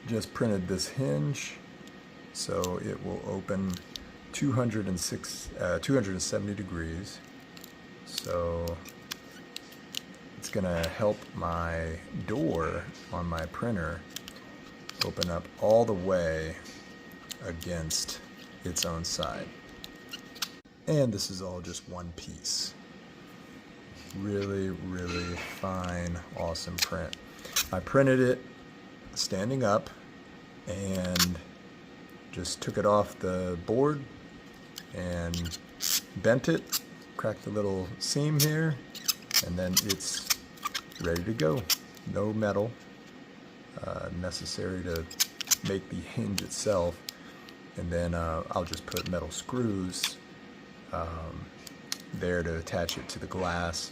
just printed this hinge, so it will open 270 degrees. So it's gonna help my door on my printer open up all the way against its own side. And this is all just one piece. Really, really fine, awesome print. I printed it standing up and just took it off the board and bent it, cracked the little seam here, and then it's ready to go. No metal necessary to make the hinge itself. And then I'll just put metal screws there to attach it to the glass.